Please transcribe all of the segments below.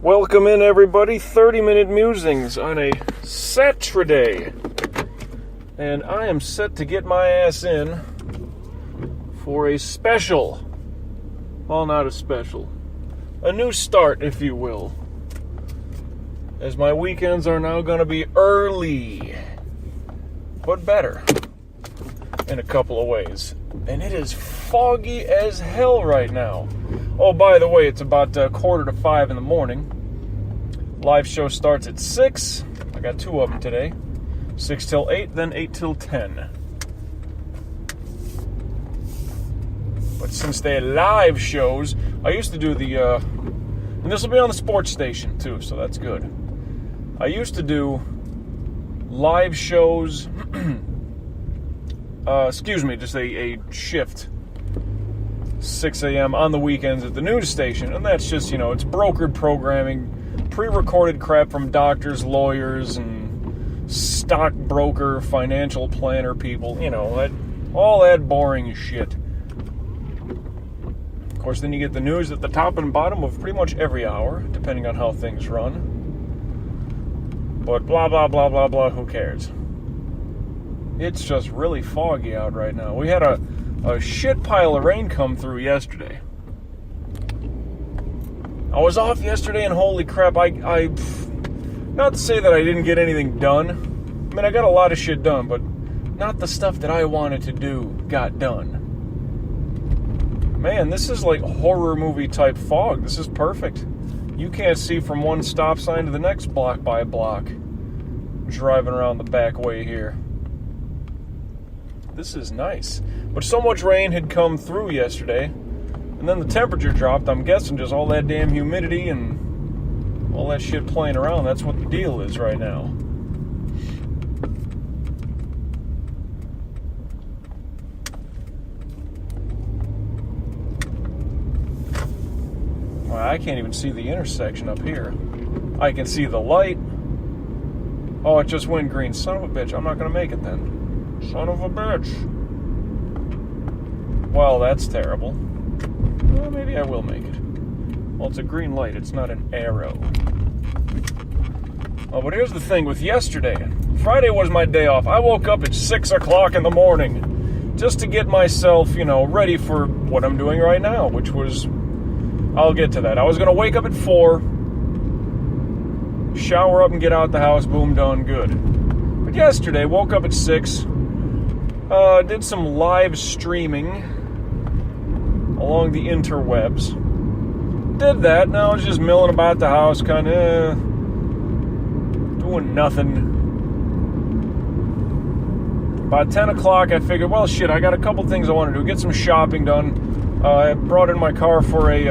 Welcome in, everybody. 30-minute musings on a Saturday. And I am set to get my ass in for a special. Well, not a special. A new start, if you will. As my weekends are now going to be early. But better. In a couple of ways. And it is foggy as hell right now. Oh, by the way, it's about 4:45 in the morning. Live show starts at 6. I got two of them today. 6 till 8, then 8 till 10. But since they're live shows, I used to do the, and this will be on the sports station too, so that's good. I used to do live shows, just a shift. 6 a.m. on the weekends at the news station, and that's just, it's brokered programming, pre-recorded crap from doctors, lawyers, and stockbroker, financial planner people, all that boring shit. Of course, then you get the news at the top and bottom of pretty much every hour, depending on how things run. But blah, blah, blah, blah, blah, who cares? It's just really foggy out right now. We had a shit pile of rain come through yesterday. I was off yesterday, and holy crap, I not to say that I didn't get anything done. I mean, I got a lot of shit done, but not the stuff that I wanted to do got done. Man, this is like horror movie type fog. This is perfect. You can't see from one stop sign to the next block by block. Driving around the back way here. This is nice. But so much rain had come through yesterday, and then the temperature dropped. I'm guessing just all that damn humidity and all that shit playing around. That's what the deal is right now. Well, I can't even see the intersection up here. I can see the light. Oh, it just went green. Son of a bitch. I'm not going to make it then. Son of a bitch. Well, that's terrible. Well, maybe I will make it. Well, it's a green light. It's not an arrow. Oh, but here's the thing with yesterday. Friday was my day off. I woke up at 6 o'clock in the morning just to get myself, ready for what I'm doing right now, which was... I'll get to that. I was going to wake up at 4, shower up and get out the house. Boom, done, good. But yesterday, woke up at 6... did some live streaming along the interwebs. Did that, and I was just milling about the house, kind of doing nothing. About 10 o'clock, I figured, well, shit, I got a couple things I want to do. Get some shopping done. I brought in my car for a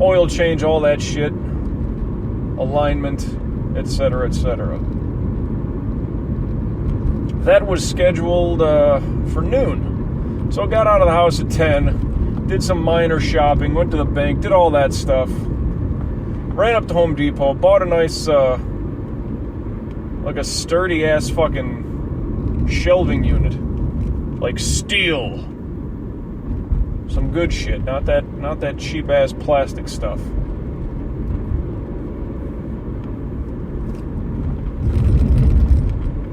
oil change, all that shit. Alignment, etc., etc. That was scheduled for noon. So I got out of the house at 10, did some minor shopping, went to the bank, did all that stuff. Ran up to Home Depot, bought a nice, like a sturdy-ass fucking shelving unit. Like steel. Some good shit, not that cheap-ass plastic stuff.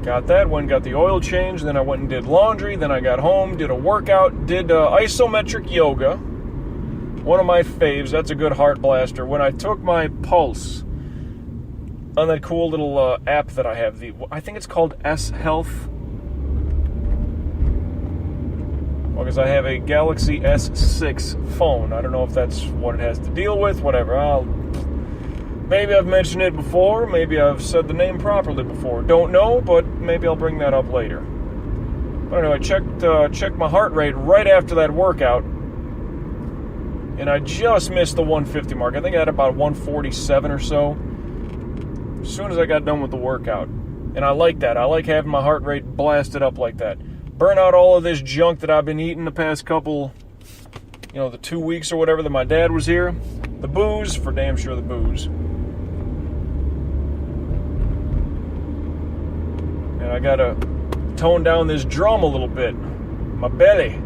Got that, went and got the oil change, then I went and did laundry, then I got home, did a workout, did isometric yoga, one of my faves. That's a good heart blaster. When I took my pulse on that cool little app that I have, I think it's called S Health, well, because I have a Galaxy S6 phone. I don't know if that's what it has to deal with, whatever. Maybe I've mentioned it before, maybe I've said the name properly before. Don't know, but maybe I'll bring that up later. But anyway, checked my heart rate right after that workout, and I just missed the 150 mark. I think I had about 147 or so as soon as I got done with the workout. And I like that. I like having my heart rate blasted up like that. Burn out all of this junk that I've been eating the past couple, the 2 weeks or whatever that my dad was here. The booze, for damn sure the booze. And I gotta tone down this drum a little bit. My belly.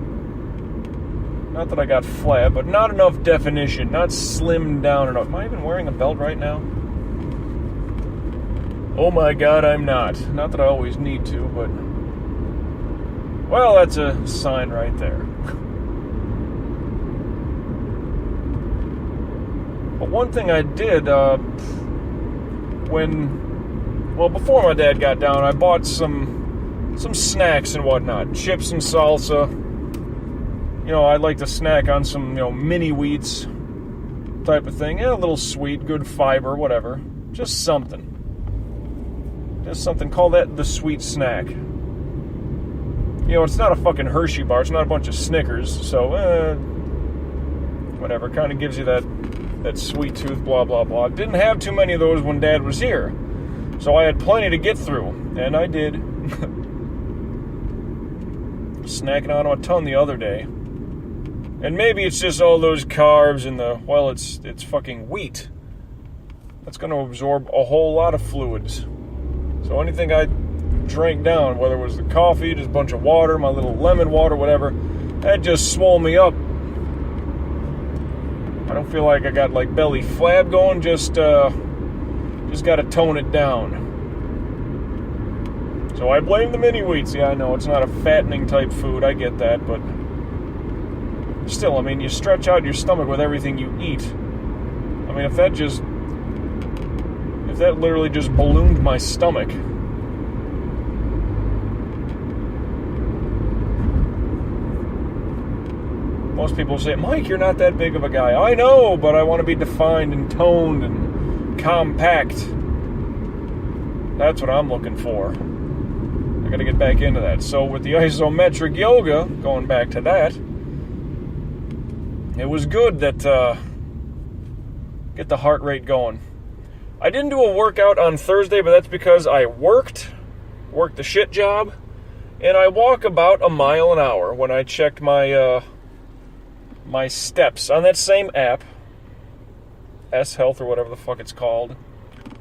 Not that I got flat, but not enough definition. Not slimmed down enough. Am I even wearing a belt right now? Oh my God, I'm not. Not that I always need to, but... Well, that's a sign right there. But one thing I did, before my dad got down, I bought some snacks and whatnot. Chips and salsa. You know, I'd like to snack on some, mini wheats type of thing. Yeah, a little sweet, good fiber, whatever. Just something. Call that the sweet snack. It's not a fucking Hershey bar. It's not a bunch of Snickers. So, whatever. Kind of gives you that sweet tooth, blah, blah, blah. Didn't have too many of those when Dad was here. So I had plenty to get through. And I did. Snacking on a ton the other day. And maybe it's just all those carbs and it's fucking wheat. That's going to absorb a whole lot of fluids. So anything I drank down, whether it was the coffee, just a bunch of water, my little lemon water, whatever, that just swole me up. I don't feel like I got like belly flab going, just got to tone it down. So I blame the mini wheats. Yeah, I know it's not a fattening type food, I get that, but still, I mean, you stretch out your stomach with everything you eat. I mean, if that literally just ballooned my stomach. Most people say, Mike, you're not that big of a guy. I know, but I want to be defined and toned and compact. That's what I'm looking for. I got to get back into that. So with the isometric yoga, going back to that, it was good that get the heart rate going. I didn't do a workout on Thursday, but that's because I worked the shit job, and I walk about a mile an hour. When I checked my my steps on that same app, S Health or whatever the fuck it's called,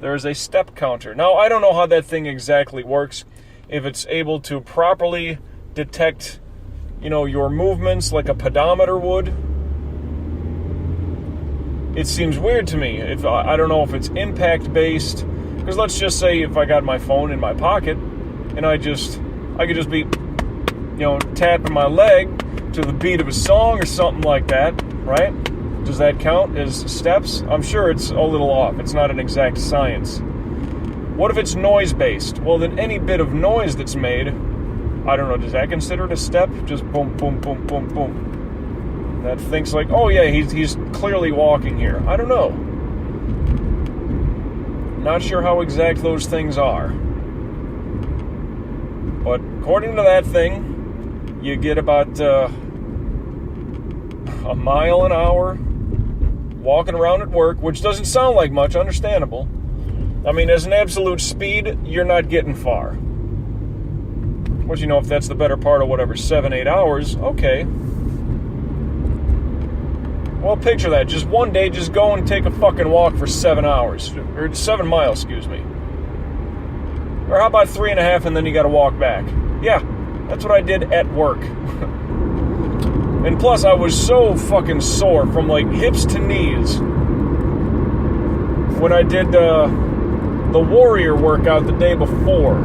there's a step counter. Now, I don't know how that thing exactly works, if it's able to properly detect, your movements like a pedometer would. It seems weird to me. I don't know if it's impact-based, because let's just say if I got my phone in my pocket, and I could just be, tapping my leg to the beat of a song or something like that, right? Does that count as steps? I'm sure it's a little off. It's not an exact science. What if it's noise-based? Well, then any bit of noise that's made, I don't know, does that consider it a step? Just boom, boom, boom, boom, boom. That thinks like, oh yeah, he's clearly walking here. I don't know. Not sure how exact those things are. But according to that thing, you get about a mile an hour walking around at work, which doesn't sound like much, understandable. I mean, as an absolute speed, you're not getting far. But if that's the better part of 7-8 hours, okay. Well, picture that. Just one day, just go and take a fucking walk for 7 hours. Or 7 miles, excuse me. Or how about 3.5 and then you gotta walk back? Yeah, that's what I did at work. And plus, I was so fucking sore from like hips to knees when I did the warrior workout the day before.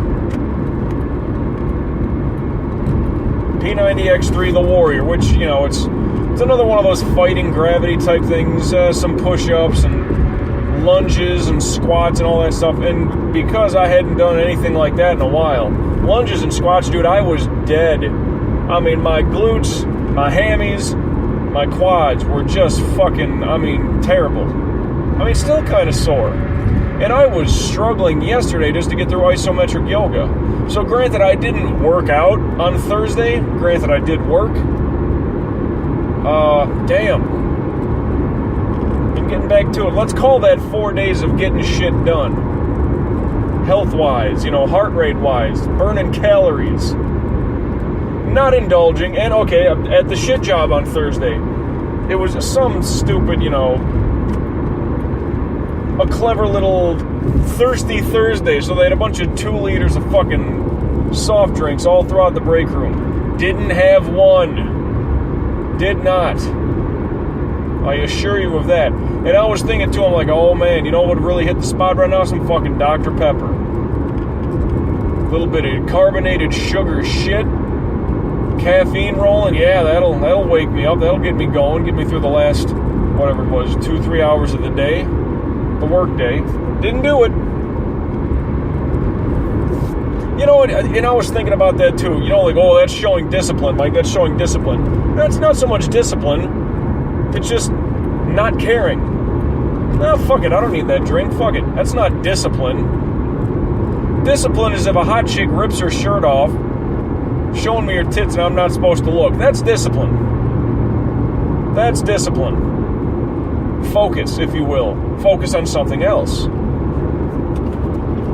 P90X3, the warrior, which, it's another one of those fighting gravity type things, some push-ups and lunges and squats and all that stuff. And because I hadn't done anything like that in a while, lunges and squats, dude, I was dead. I mean, my glutes, my hammies, my quads were just fucking, terrible. Still kind of sore. And I was struggling yesterday just to get through isometric yoga. So granted, I didn't work out on Thursday. Granted, I did work. Damn. And getting back to it, let's call that 4 days of getting shit done. Health-wise, heart rate-wise, burning calories. Not indulging, and okay, at the shit job on Thursday, it was some stupid, a clever little thirsty Thursday, so they had a bunch of 2 liters of fucking soft drinks all throughout the break room. Didn't have one. Did not. I assure you of that. And I was thinking too, I'm like, oh man, you know what would really hit the spot right now? Some fucking Dr. Pepper. A little bit of carbonated sugar shit. Caffeine rolling. Yeah, that'll wake me up. That'll get me going. Get me through the last, whatever it was, 2-3 hours of the day. The work day. Didn't do it. You know what? And I was thinking about that too. You know, like, oh, that's showing discipline. Like, that's showing discipline. That's not so much discipline. It's just not caring. No, fuck it. I don't need that drink. Fuck it. That's not discipline. Discipline is if a hot chick rips her shirt off, showing me her tits and I'm not supposed to look. That's discipline. That's discipline. Focus, if you will. Focus on something else.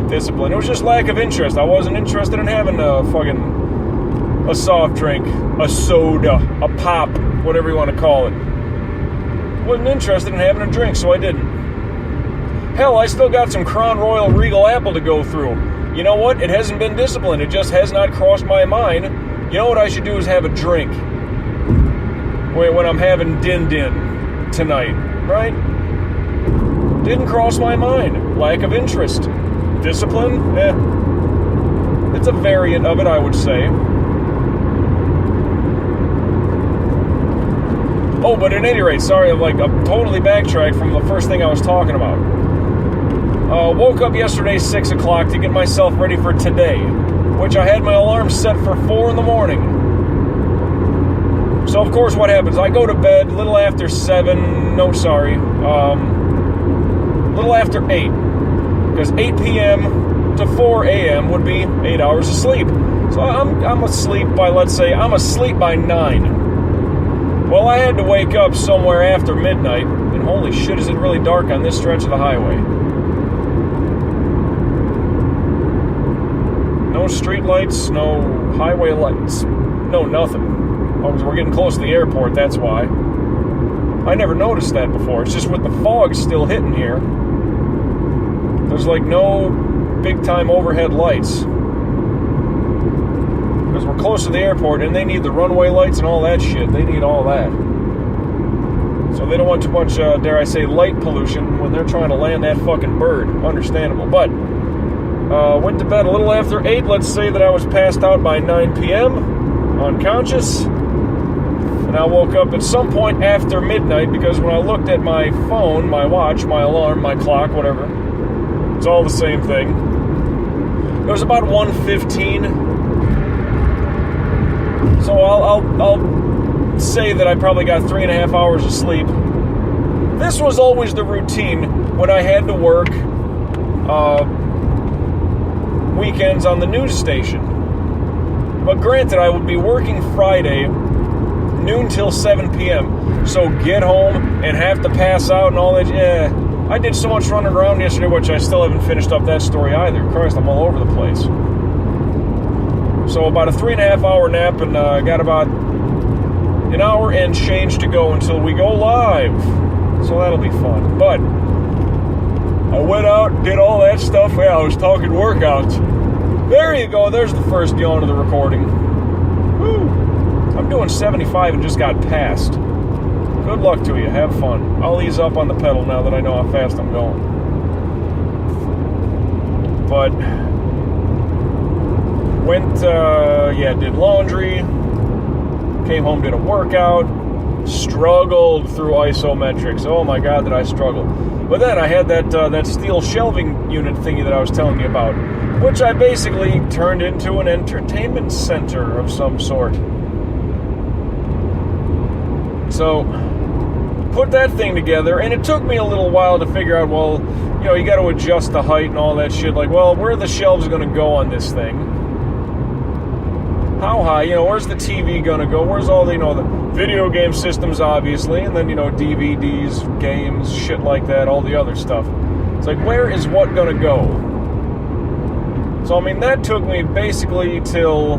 Discipline. It was just lack of interest. I wasn't interested in having a soft drink, a soda, a pop, whatever you want to call it. Wasn't interested in having a drink, so I didn't. Hell, I still got some Crown Royal Regal Apple to go through. You know what? It hasn't been disciplined. It just has not crossed my mind. You know what I should do is have a drink when I'm having din-din tonight, right? Didn't cross my mind. Lack of interest. Discipline? It's a variant of it, I would say. Oh, but at any rate, sorry, I'm totally backtracked from the first thing I was talking about. Woke up yesterday 6 o'clock to get myself ready for today, which I had my alarm set for 4 in the morning. So, of course, what happens? I go to bed a little after 7, a little after 8, because 8 p.m. to 4 a.m. would be 8 hours of sleep. So I'm asleep by, let's say, I'm asleep by 9. Well, I had to wake up somewhere after midnight, and holy shit, is it really dark on this stretch of the highway. No street lights, no highway lights, no nothing. Oh, we're getting close to the airport, that's why. I never noticed that before. It's just with the fog still hitting here, there's like no big-time overhead lights. Because we're close to the airport, and they need the runway lights and all that shit. They need all that. So they don't want too much, dare I say, light pollution when they're trying to land that fucking bird. Understandable. But, went to bed a little after 8. Let's say that I was passed out by 9 p.m., unconscious. And I woke up at some point after midnight, because when I looked at my phone, my watch, my alarm, my clock, whatever, it's all the same thing. It was about 1:15. So I'll say that I probably got 3.5 hours of sleep. This was always the routine when I had to work weekends on the news station. But granted, I would be working Friday, noon till 7 p.m. So get home and have to pass out and all that. Yeah, I did so much running around yesterday, which I still haven't finished up that story either. Christ, I'm all over the place. So about a 3.5 hour nap, and got about an hour and change to go until we go live. So that'll be fun. But I went out, did all that stuff. Yeah, I was talking workouts. There you go. There's the first yawn of the recording. Woo. I'm doing 75 and just got passed. Good luck to you. Have fun. I'll ease up on the pedal now that I know how fast I'm going. But went, did laundry, came home, did a workout, struggled through isometrics. Oh my God, did I struggle. But then I had that steel shelving unit thingy that I was telling you about, which I basically turned into an entertainment center of some sort. So, put that thing together, and it took me a little while to figure out, well, you know, you got to adjust the height and all that shit. Like, well, where are the shelves going to go on this thing? How high? You know, where's the TV going to go? Where's all the, you know, the video game systems, obviously, and then, you know, DVDs, games, shit like that, all the other stuff. It's like, where is what going to go? So, I mean, that took me basically till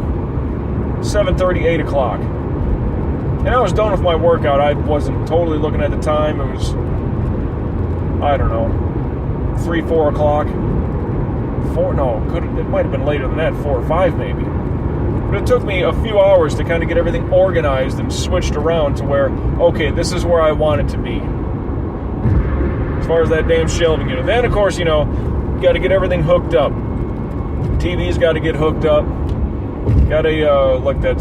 7:30, 8 o'clock. And I was done with my workout. I wasn't totally looking at the time. It was, I don't know, 3, 4 o'clock. It might have been later than that, 4 or 5 maybe. But it took me a few hours to kind of get everything organized and switched around to where, okay, this is where I want it to be. As far as that damn shelving unit. Then, of course, you got to get everything hooked up. TV's got to get hooked up. Got a, like that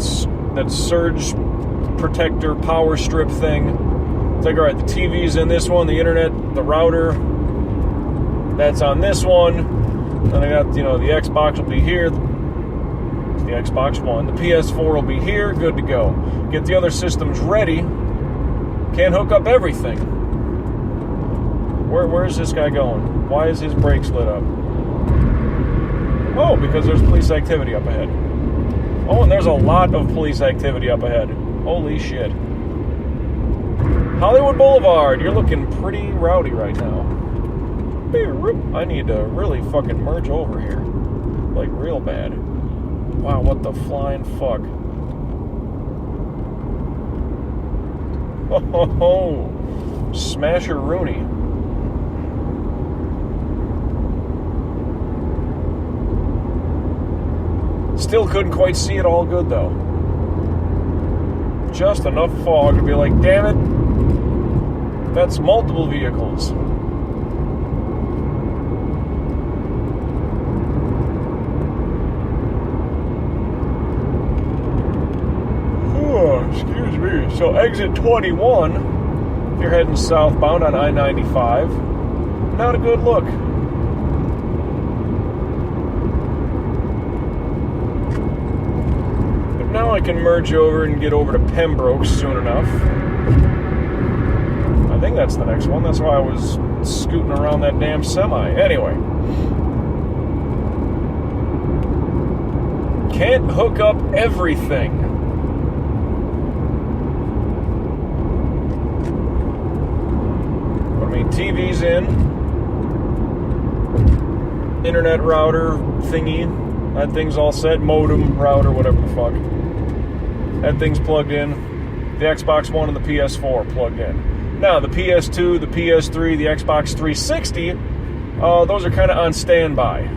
surge protector power strip thing. It's like, all right, the TV's in this one, the internet, the router, that's on this one. Then I got, the Xbox will be here. The Xbox One. The PS4 will be here, good to go. Get the other systems ready. Can't hook up everything. Where's this guy going? Why is his brakes lit up? Oh, because there's police activity up ahead. Oh, and there's a lot of police activity up ahead. Holy shit. Hollywood Boulevard, you're looking pretty rowdy right now. I need to really fucking merge over here. Like, real bad. Wow, what the flying fuck. Oh, Smasher Rooney. Still couldn't quite see it all good, though. Just enough fog to be like, damn it, that's multiple vehicles. Oh, excuse me. So exit 21, if you're heading southbound on I-95, not a good look. Now I can merge over and get over to Pembroke soon enough. I think that's the next one. That's why I was scooting around that damn semi. Anyway. Can't hook up everything. But I mean, TV's in. Internet router thingy. That thing's all set. Modem, router, whatever the fuck. That thing's plugged in. The Xbox One and the PS4 plugged in. Now, the PS2, the PS3, the Xbox 360, those are kind of on standby.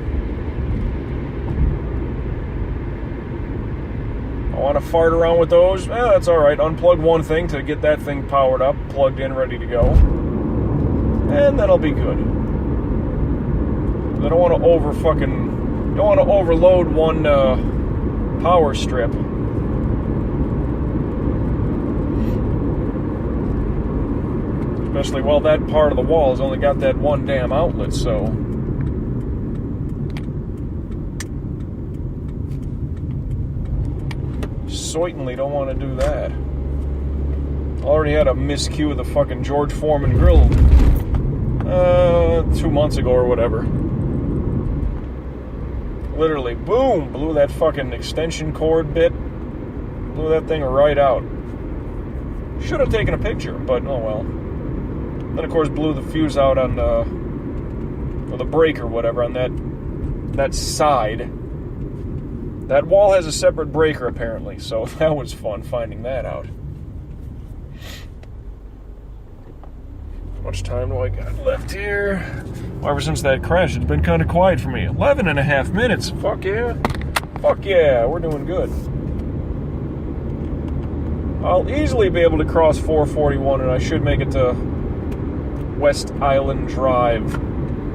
I want to fart around with those. That's alright. Unplug one thing to get that thing powered up, plugged in, ready to go. And then I'll be good. I don't want to overload one power strip. Especially, well, that part of the wall has only got that one damn outlet, so. Certainly don't want to do that. Already had a miscue of the fucking George Foreman grill 2 months ago or whatever. Literally, boom, blew that fucking extension cord bit. Blew that thing right out. Should have taken a picture, but oh well. Then, of course, blew the fuse out on the brake or whatever on that side. That wall has a separate breaker, apparently, so that was fun finding that out. How much time do I got left here? Well, ever since that crash, it's been kind of quiet for me. 11 and a half minutes. Fuck yeah. Fuck yeah, we're doing good. I'll easily be able to cross 441, and I should make it to West Island Drive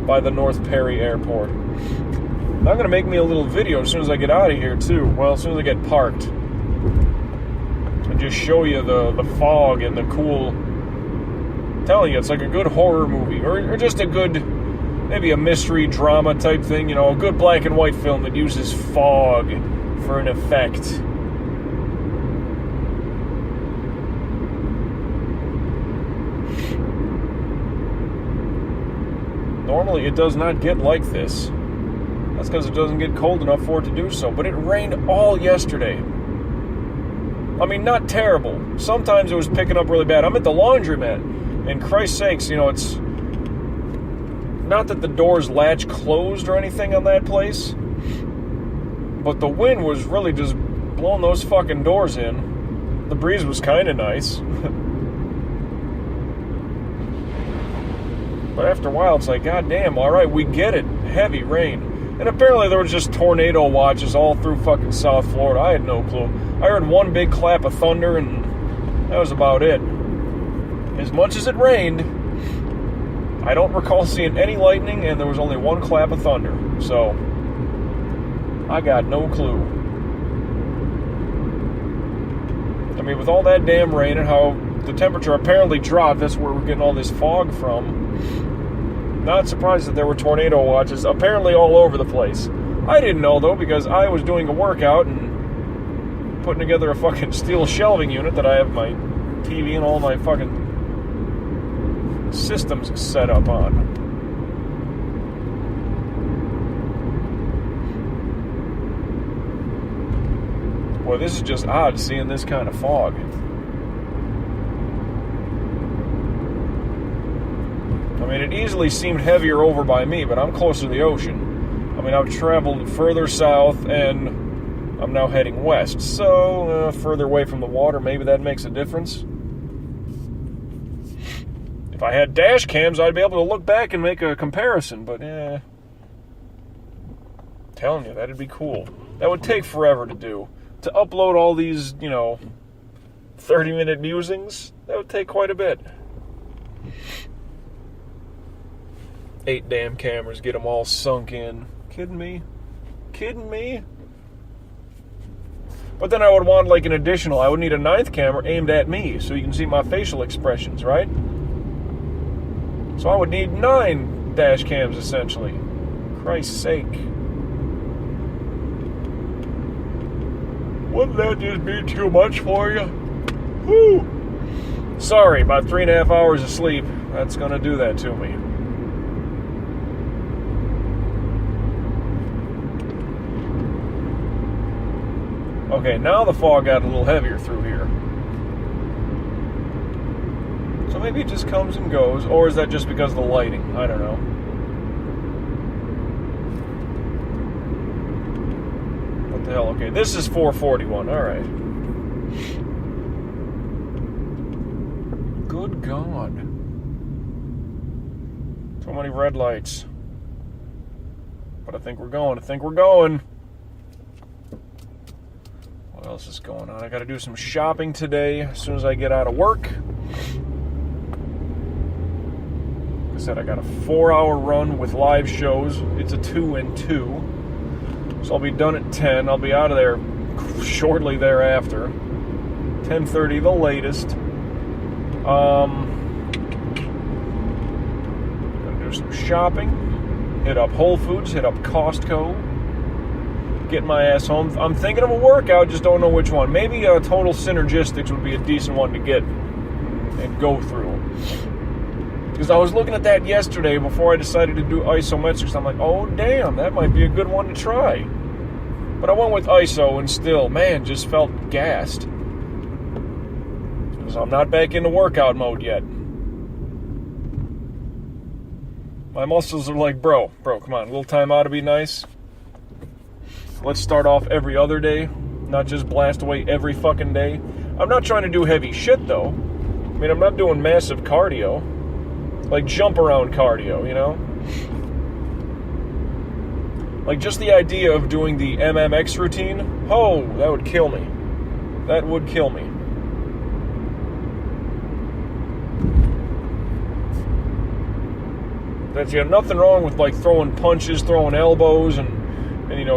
by the North Perry Airport. I'm going to make me a little video as soon as I get out of here, too. Well, as soon as I get parked. And just show you the fog and the cool... I'm telling you, it's like a good horror movie. Or just a good, maybe a mystery drama type thing. You know, a good black and white film that uses fog for an effect. Normally, it does not get like this. That's because it doesn't get cold enough for it to do so. But it rained all yesterday. I mean, not terrible. Sometimes it was picking up really bad. I'm at the laundromat. And Christ's sakes, you know, it's... Not that the doors latch closed or anything on that place. But the wind was really just blowing those fucking doors in. The breeze was kind of nice. But after a while, it's like, God damn, all right, we get it. Heavy rain. And apparently there was just tornado watches all through fucking South Florida. I had no clue. I heard one big clap of thunder, and that was about it. As much as it rained, I don't recall seeing any lightning, and there was only one clap of thunder. So, I got no clue. I mean, with all that damn rain and how the temperature apparently dropped, that's where we're getting all this fog from. Not surprised that there were tornado watches apparently all over the place. I didn't know, though, because I was doing a workout and putting together a fucking steel shelving unit that I have my TV and all my fucking systems set up on. Boy, this is just odd seeing this kind of fog. I mean, it easily seemed heavier over by me, but I'm closer to the ocean. I mean, I've traveled further south, and I'm now heading west. So, further away from the water, maybe that makes a difference. If I had dash cams, I'd be able to look back and make a comparison, but telling you, that'd be cool. That would take forever to do. To upload all these, 30-minute musings, that would take quite a bit. 8 damn cameras, get them all sunk in. Kidding me? Kidding me? But then I would want, like, an additional, I would need a 9th camera aimed at me, so you can see my facial expressions, right? So I would need 9 dash cams, essentially. Christ's sake. Wouldn't that just be too much for you? Whew. Sorry, about 3.5 hours of sleep. That's gonna do that to me. Okay, now the fog got a little heavier through here. So maybe it just comes and goes, or is that just because of the lighting? I don't know. What the hell? Okay, this is 441. All right. Good God. So many red lights. But I think we're going. What else is going on? I got to do some shopping today as soon as I get out of work. Like I said, I got a 4-hour run with live shows. It's a 2 and 2. So I'll be done at 10. I'll be out of there shortly thereafter. 10:30 the latest. Gonna do some shopping. Hit up Whole Foods, hit up Costco. Get my ass home. I'm thinking of a workout, just don't know which one. Maybe Total Synergistics would be a decent one to get and go through. Because I was looking at that yesterday before I decided to do isometrics. I'm like, oh damn, that might be a good one to try. But I went with iso and still, man, just felt gassed. Because I'm not back into workout mode yet. My muscles are like, bro, come on, a little time out to be nice. Let's start off every other day, not just blast away every fucking day. I'm not trying to do heavy shit, though. I mean, I'm not doing massive cardio. Like jump around cardio, you know? Like just the idea of doing the MMX routine, oh, that would kill me. That would kill me. That's, nothing wrong with like throwing punches, throwing elbows, and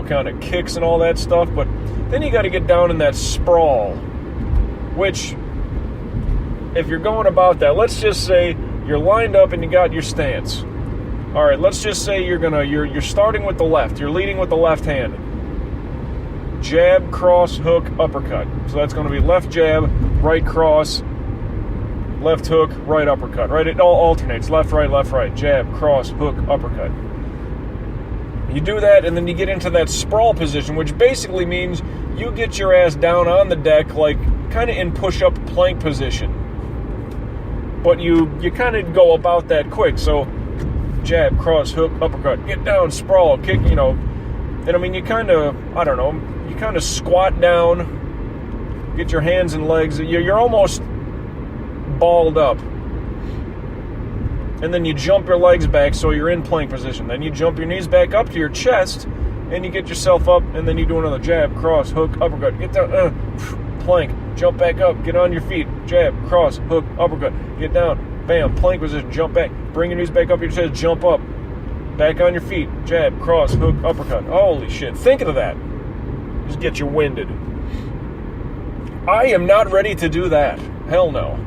kind of kicks and all that stuff, but then you got to get down in that sprawl, which, if you're going about that, let's just say you're lined up and you got your stance. All right, let's just say you're starting with the left, you're leading with the left hand. Jab, cross, hook, uppercut. So that's going to be left jab, right cross, left hook, right uppercut, right? It all alternates, left, right, jab, cross, hook, uppercut. You do that, and then you get into that sprawl position, which basically means you get your ass down on the deck, like kind of in push-up plank position. But you kind of go about that quick. So jab, cross, hook, uppercut, get down, sprawl, kick, And I mean, you kind of squat down, get your hands and legs. You're almost balled up. and then you jump your legs back so you're in plank position. Then you jump your knees back up to your chest, and you get yourself up, and then you do another jab, cross, hook, uppercut. Get down, plank, jump back up, get on your feet, jab, cross, hook, uppercut. Get down, bam, plank position, jump back, bring your knees back up your chest, jump up, back on your feet, jab, cross, hook, uppercut. Holy shit, think of that. Just get you winded. I am not ready to do that. Hell no.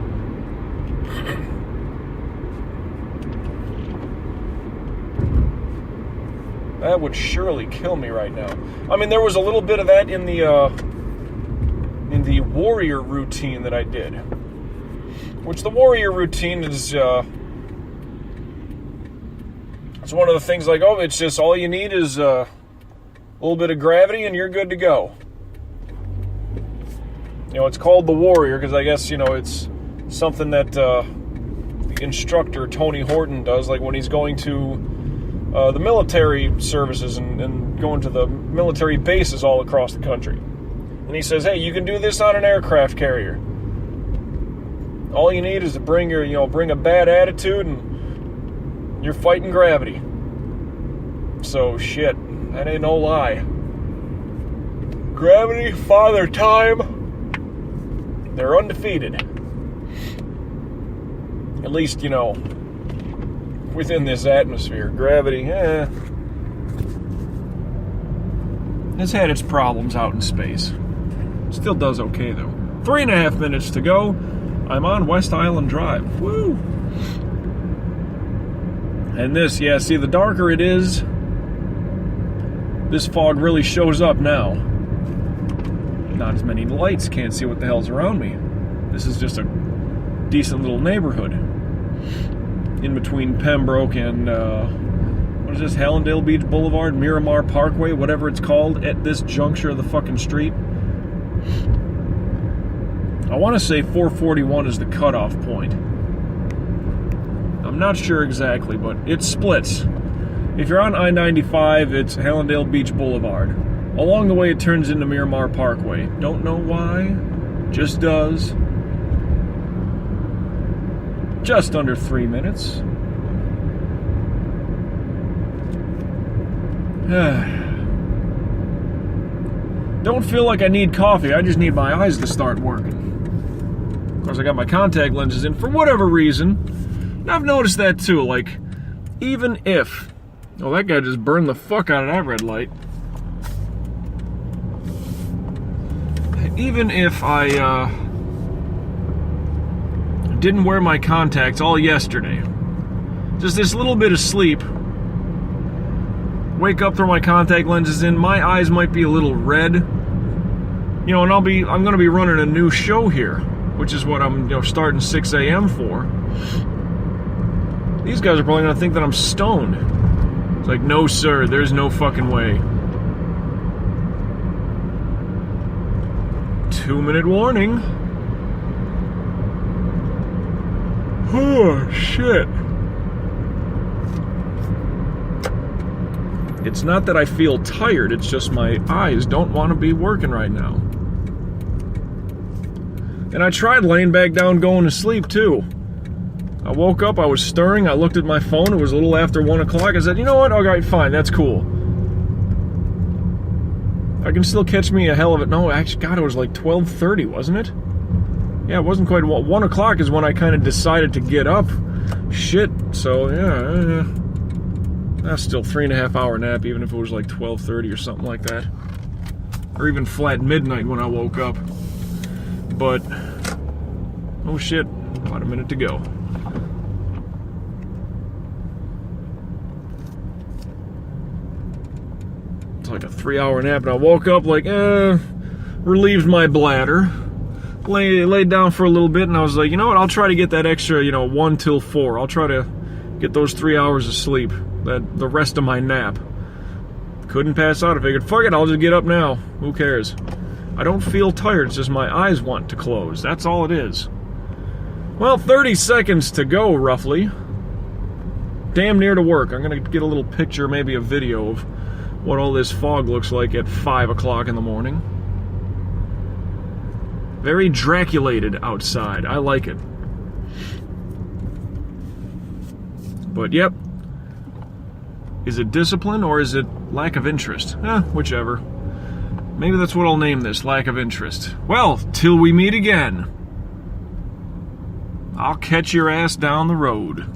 That would surely kill me right now. I mean, there was a little bit of that in the warrior routine that I did. Which the warrior routine is, it's one of the things like, oh, it's just all you need is a little bit of gravity and you're good to go. You know, it's called the warrior because I guess, you know, it's something that the instructor, Tony Horton, does, like when he's going to the military services and going to the military bases all across the country. And he says, hey, you can do this on an aircraft carrier. All you need is to bring a bad attitude and you're fighting gravity. So shit, that ain't no lie. Gravity, Father Time, they're undefeated. At least, you know, within this atmosphere. Gravity, it's had its problems out in space. Still does okay, though. 3.5 minutes to go. I'm on West Island Drive. Woo! And this, yeah, see, the darker it is, this fog really shows up now. Not as many lights, can't see what the hell's around me. This is just a decent little neighborhood. In between Pembroke and, what is this, Hallandale Beach Boulevard, Miramar Parkway, whatever it's called, at this juncture of the fucking street. I want to say 441 is the cutoff point. I'm not sure exactly, but it splits. If you're on I-95, it's Hallandale Beach Boulevard. Along the way, it turns into Miramar Parkway. Don't know why, just does. Just under 3 minutes. Don't feel like I need coffee, I just need my eyes to start working. Of course, I got my contact lenses in for whatever reason. And I've noticed that too, like, even if... Oh, that guy just burned the fuck out of that red light. Even if I, didn't wear my contacts all yesterday, just this little bit of sleep, wake up, throw my contact lenses in, my eyes might be a little red, you know, and I'm going to be running a new show here, which is what I'm, you know, starting 6 a.m. for. These guys are probably going to think that I'm stoned. It's like, no sir, there's no fucking way. 2-minute warning. Oh, shit. It's not that I feel tired, it's just my eyes don't want to be working right now. And I tried laying back down going to sleep, too. I woke up, I was stirring, I looked at my phone, it was a little after 1 o'clock. I said, you know what, alright, fine, that's cool. I can still catch me a hell of it. No, actually, God, it was like 12:30, wasn't it? Yeah, it wasn't quite 1 o'clock is when I kind of decided to get up. Shit, so yeah, that's still 3.5 hour nap, even if it was like 12:30 or something like that. Or even flat midnight when I woke up. But, oh shit, about a minute to go. Like a 3-hour nap, and I woke up like, relieved my bladder, laid down for a little bit, and I was like, you know what, I'll try to get that extra, 1 till 4. I'll try to get those 3 hours of sleep, the rest of my nap. Couldn't pass out. I figured, fuck it, I'll just get up now. Who cares? I don't feel tired, it's just my eyes want to close. That's all it is. Well, 30 seconds to go, roughly. Damn near to work. I'm gonna get a little picture, maybe a video of what all this fog looks like at 5 o'clock in the morning. Very Draculated outside. I like it. But yep. Is it discipline or is it lack of interest? Whichever. Maybe that's what I'll name this, lack of interest. Well, till we meet again, I'll catch your ass down the road.